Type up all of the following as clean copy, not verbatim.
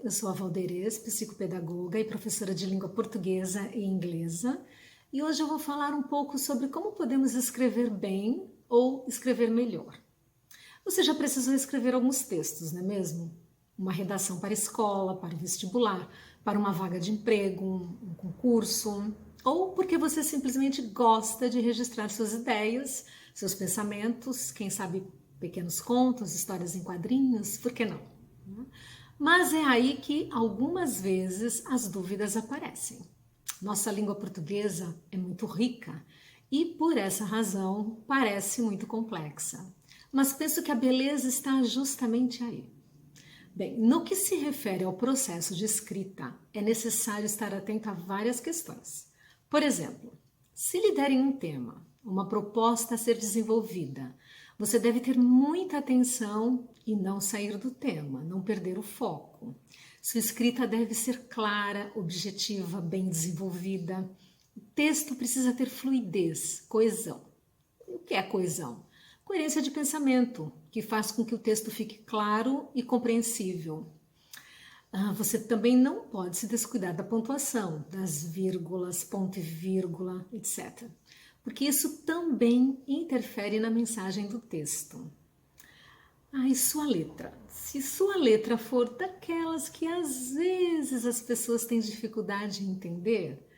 eu sou a Valderez, psicopedagoga e professora de língua portuguesa e inglesa, e hoje eu vou falar um pouco sobre como podemos escrever bem ou escrever melhor. Você já precisou escrever alguns textos, não é mesmo? Uma redação para a escola, para o vestibular, para uma vaga de emprego, um concurso, ou porque você simplesmente gosta de registrar suas ideias, seus pensamentos, quem sabe pequenos contos, histórias em quadrinhos, por que não? Mas é aí que algumas vezes as dúvidas aparecem. Nossa língua portuguesa é muito rica e, por essa razão, parece muito complexa. Mas penso que a beleza está justamente aí. Bem, no que se refere ao processo de escrita, é necessário estar atento a várias questões. Por exemplo, se lhe derem um tema, uma proposta a ser desenvolvida, você deve ter muita atenção e não sair do tema, não perder o foco. Sua escrita deve ser clara, objetiva, bem desenvolvida. O texto precisa ter fluidez, coesão. O que é coesão? Coerência de pensamento, que faz com que o texto fique claro e compreensível. Você também não pode se descuidar da pontuação, das vírgulas, ponto e vírgula, etc. Porque isso também interfere na mensagem do texto. E sua letra? Se sua letra for daquelas que às vezes as pessoas têm dificuldade em entender,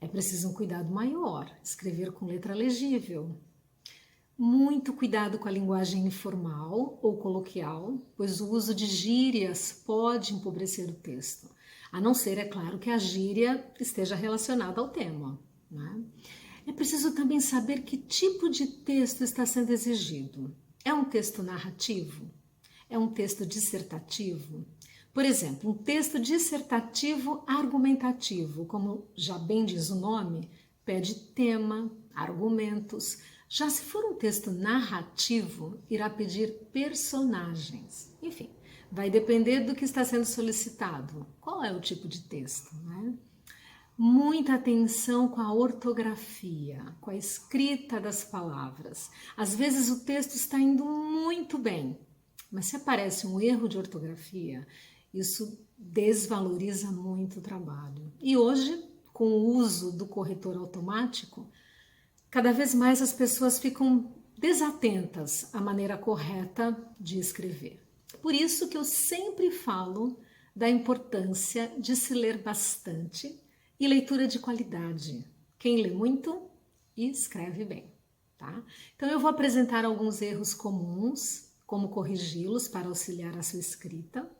é preciso um cuidado maior, escrever com letra legível. Muito cuidado com a linguagem informal ou coloquial, pois o uso de gírias pode empobrecer o texto, a não ser, é claro, que a gíria esteja relacionada ao tema, né? É preciso também saber que tipo de texto está sendo exigido. É um texto narrativo? É um texto dissertativo? Por exemplo, um texto dissertativo argumentativo, como já bem diz o nome, pede tema, argumentos. Já se for um texto narrativo, irá pedir personagens. Enfim, vai depender do que está sendo solicitado. Qual é o tipo de texto, né? Muita atenção com a ortografia, com a escrita das palavras. Às vezes o texto está indo muito bem, mas se aparece um erro de ortografia, isso desvaloriza muito o trabalho. E hoje, com o uso do corretor automático, cada vez mais as pessoas ficam desatentas à maneira correta de escrever. Por isso que eu sempre falo da importância de se ler bastante e leitura de qualidade. Quem lê muito, escreve bem, tá? Então eu vou apresentar alguns erros comuns, como corrigi-los para auxiliar a sua escrita.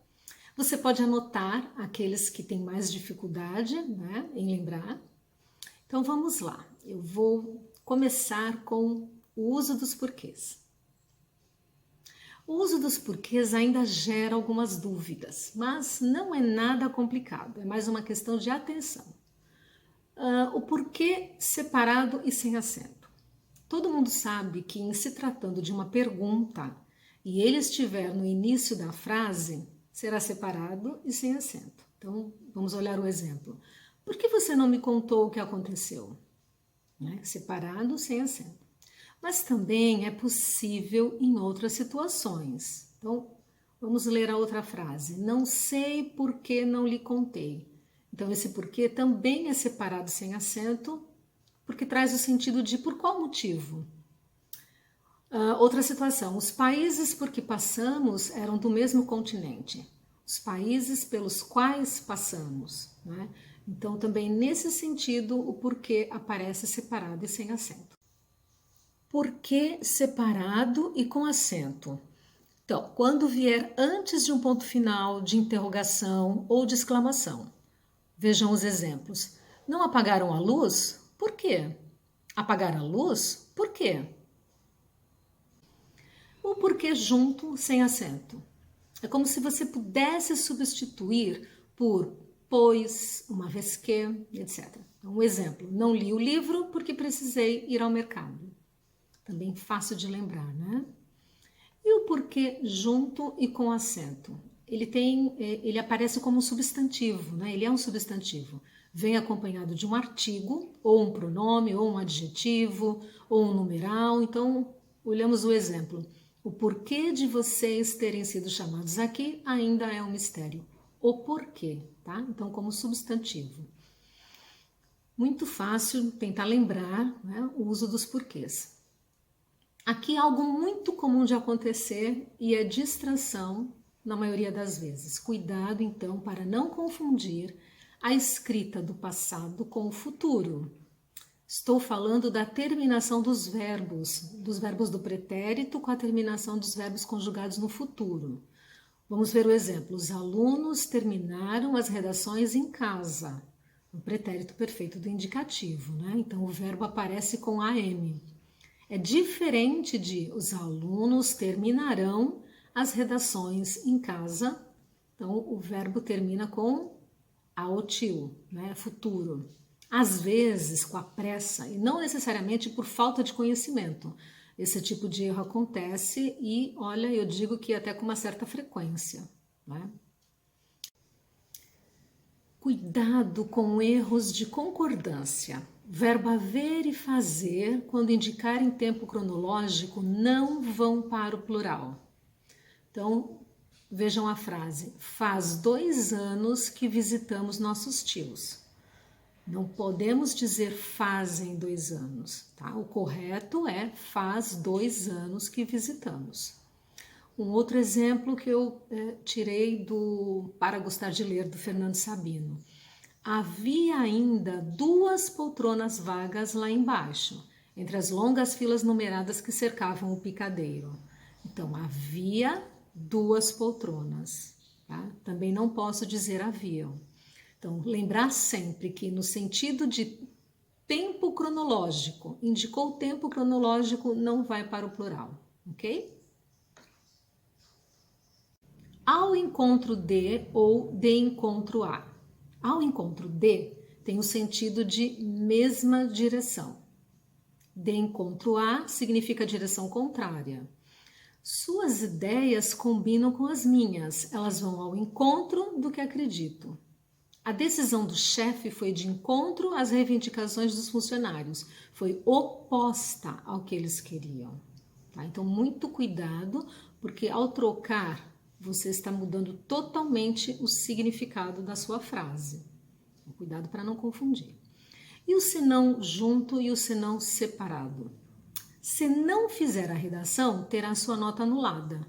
Você pode anotar aqueles que têm mais dificuldade, né, em lembrar. Então vamos lá, eu vou começar com o uso dos porquês. O uso dos porquês ainda gera algumas dúvidas, mas não é nada complicado, é mais uma questão de atenção. O porquê separado e sem acento. Todo mundo sabe que em se tratando de uma pergunta e ele estiver no início da frase, será separado e sem acento. Então vamos olhar o exemplo. Por que você não me contou o que aconteceu? Separado, sem acento. Mas também é possível em outras situações. Então, vamos ler a outra frase. Não sei por que não lhe contei. Então, esse porquê também é separado sem acento, porque traz o sentido de por qual motivo. Outra situação. Os países por que passamos eram do mesmo continente. Os países pelos quais passamos, né? Então, também nesse sentido, o porquê aparece separado e sem acento. Porquê separado e com acento? Então, quando vier antes de um ponto final, de interrogação ou de exclamação. Vejam os exemplos. Não apagaram a luz? Por quê? Apagar a luz? Por quê? O porquê junto, sem acento. É como se você pudesse substituir por pois, uma vez que, etc. Um exemplo, não li o livro porque precisei ir ao mercado. Também fácil de lembrar, né? E o porquê junto e com acento? Ele aparece como um substantivo, né? Ele é um substantivo. Vem acompanhado de um artigo, ou um pronome, ou um adjetivo, ou um numeral. Então, olhamos o exemplo. O porquê de vocês terem sido chamados aqui ainda é um mistério. o porquê, tá? Então, como substantivo. Muito fácil tentar lembrar, né, o uso dos porquês. Aqui algo muito comum de acontecer e é distração na maioria das vezes. Cuidado, então, para não confundir a escrita do passado com o futuro. Estou falando da terminação dos verbos do pretérito com a terminação dos verbos conjugados no futuro. Vamos ver o exemplo. Os alunos terminaram as redações em casa. O pretérito perfeito do indicativo, né? Então o verbo aparece com AM. É diferente de os alunos terminarão as redações em casa. Então o verbo termina com aotiu, né? Futuro. Às vezes com a pressa e não necessariamente por falta de conhecimento. Esse tipo de erro acontece e, olha, eu digo que até com uma certa frequência, né? Cuidado com erros de concordância. Verbo haver e fazer, quando indicar em tempo cronológico, não vão para o plural. Então, vejam a frase. Faz 2 anos que visitamos nossos tios. Não podemos dizer fazem 2 anos, tá? O correto é faz 2 anos que visitamos. Um outro exemplo que eu tirei do Para Gostar de Ler, do Fernando Sabino. Havia ainda 2 poltronas vagas lá embaixo, entre as longas filas numeradas que cercavam o picadeiro. Então, havia 2 poltronas, tá? Também não posso dizer haviam. Então, lembrar sempre que no sentido de tempo cronológico, indicou o tempo cronológico, não vai para o plural, ok? Ao encontro de ou de encontro a. Ao encontro de tem o sentido de mesma direção. De encontro a significa direção contrária. Suas ideias combinam com as minhas, elas vão ao encontro do que acredito. A decisão do chefe foi de encontro às reivindicações dos funcionários, foi oposta ao que eles queriam. Tá? Então, muito cuidado, porque ao trocar, você está mudando totalmente o significado da sua frase. Cuidado para não confundir. E o senão junto e o senão separado. Se não fizer a redação, terá sua nota anulada.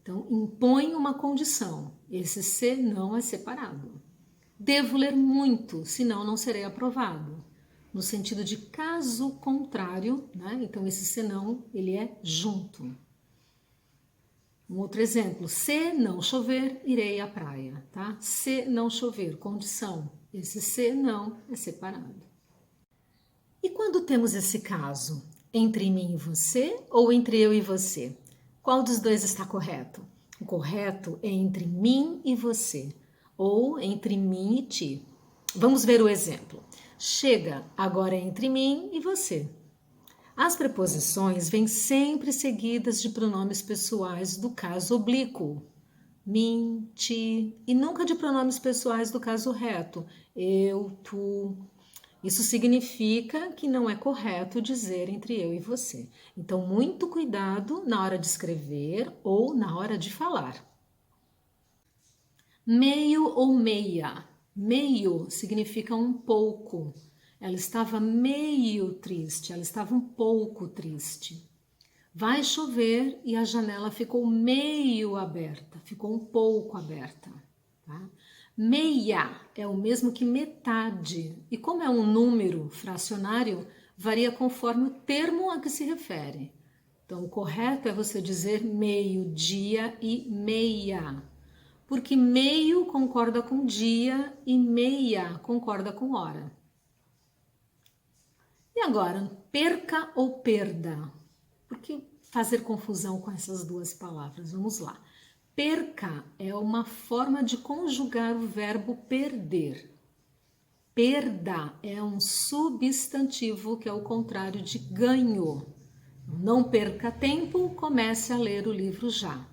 Então, impõe uma condição. Esse se não é separado. Devo ler muito, senão não serei aprovado. No sentido de caso contrário, né? Então esse senão, ele é junto. Um outro exemplo, se não chover, irei à praia, tá? Se não chover, condição. Esse se não é separado. E quando temos esse caso, entre mim e você ou entre eu e você? Qual dos dois está correto? O correto é entre mim e você, ou entre mim e ti. Vamos ver o exemplo. Chega, agora é entre mim e você. As preposições vêm sempre seguidas de pronomes pessoais do caso oblíquo. Mim, ti, e nunca de pronomes pessoais do caso reto. Eu, tu. Isso significa que não é correto dizer entre eu e você. Então, muito cuidado na hora de escrever ou na hora de falar. Meio ou meia. Meio significa um pouco. Ela estava meio triste, ela estava um pouco triste. Vai chover e a janela ficou meio aberta, ficou um pouco aberta. Tá? Meia é o mesmo que metade. E como é um número fracionário, varia conforme o termo a que se refere. Então, o correto é você dizer meio-dia e meia. Porque meio concorda com dia e meia concorda com hora. E agora, perca ou perda? Por que fazer confusão com essas duas palavras? Vamos lá. Perca é uma forma de conjugar o verbo perder. Perda é um substantivo que é o contrário de ganho. Não perca tempo, comece a ler o livro já.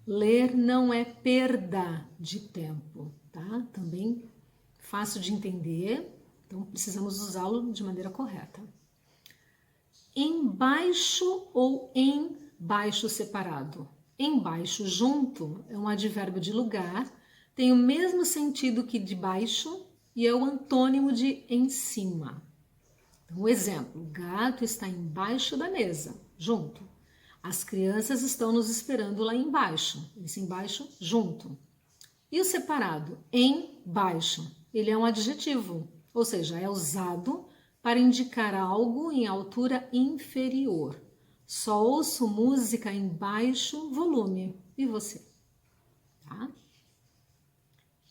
Ler não é perda de tempo, tá? Também fácil de entender, então precisamos usá-lo de maneira correta. Embaixo ou embaixo separado? Embaixo junto é um advérbio de lugar, tem o mesmo sentido que de baixo e é o antônimo de em cima. Então, exemplo, o gato está embaixo da mesa, junto. As crianças estão nos esperando lá embaixo, esse embaixo, junto. E o separado, embaixo, ele é um adjetivo, ou seja, é usado para indicar algo em altura inferior. Só ouço música em baixo volume. E você? Tá?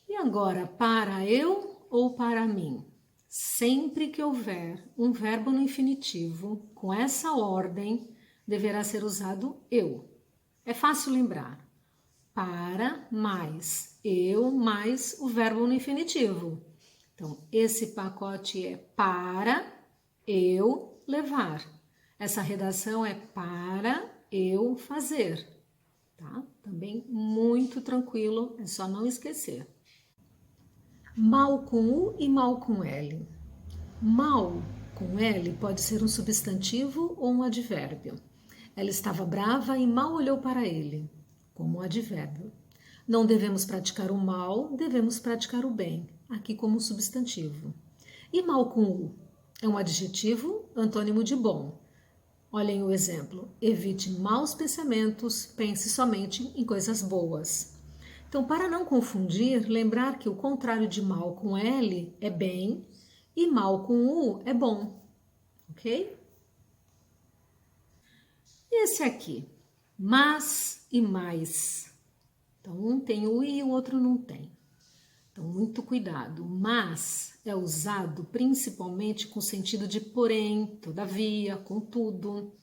E agora, para eu ou para mim? Sempre que houver um verbo no infinitivo, com essa ordem, deverá ser usado eu. É fácil lembrar. Para mais eu mais o verbo no infinitivo. Então, esse pacote é para eu levar. Essa redação é para eu fazer. Tá? Também muito tranquilo, é só não esquecer. Mal com U e mal com L. Mal com L pode ser um substantivo ou um advérbio. Ela estava brava e mal olhou para ele, como um advérbio. Não devemos praticar o mal, devemos praticar o bem, aqui como substantivo. E mal com U? É um adjetivo, antônimo de bom. Olhem o exemplo. Evite maus pensamentos, pense somente em coisas boas. Então, para não confundir, lembrar que o contrário de mal com L é bem e mal com U é bom, ok? E esse aqui, mas e mais. Então, um tem o I e o outro não tem. Então, muito cuidado. Mas é usado principalmente com sentido de porém, todavia, contudo.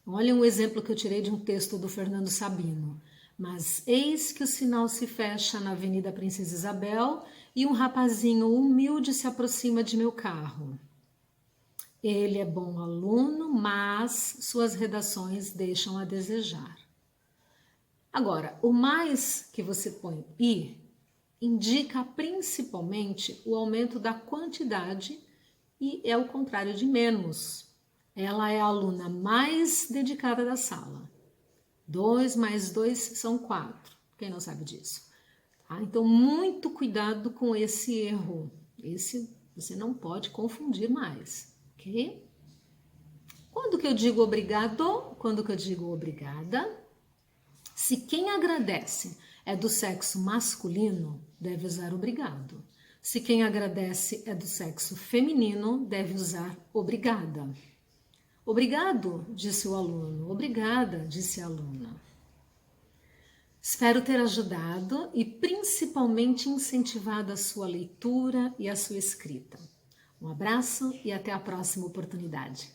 Olha um exemplo que eu tirei de um texto do Fernando Sabino. Mas eis que o sinal se fecha na Avenida Princesa Isabel e um rapazinho humilde se aproxima de meu carro. Ele é bom aluno, mas suas redações deixam a desejar. Agora, o mais que você põe i indica principalmente o aumento da quantidade e é o contrário de menos. Ela é a aluna mais dedicada da sala. 2 mais 2 são 4. Quem não sabe disso? Tá? Então, muito cuidado com esse erro. Esse você não pode confundir mais, ok? Quando que eu digo obrigado? Quando que eu digo obrigada? Se quem agradece é do sexo masculino, deve usar obrigado. Se quem agradece é do sexo feminino, deve usar obrigada. Obrigado, disse o aluno. Obrigada, disse a aluna. Espero ter ajudado e principalmente incentivado a sua leitura e a sua escrita. Um abraço e até a próxima oportunidade.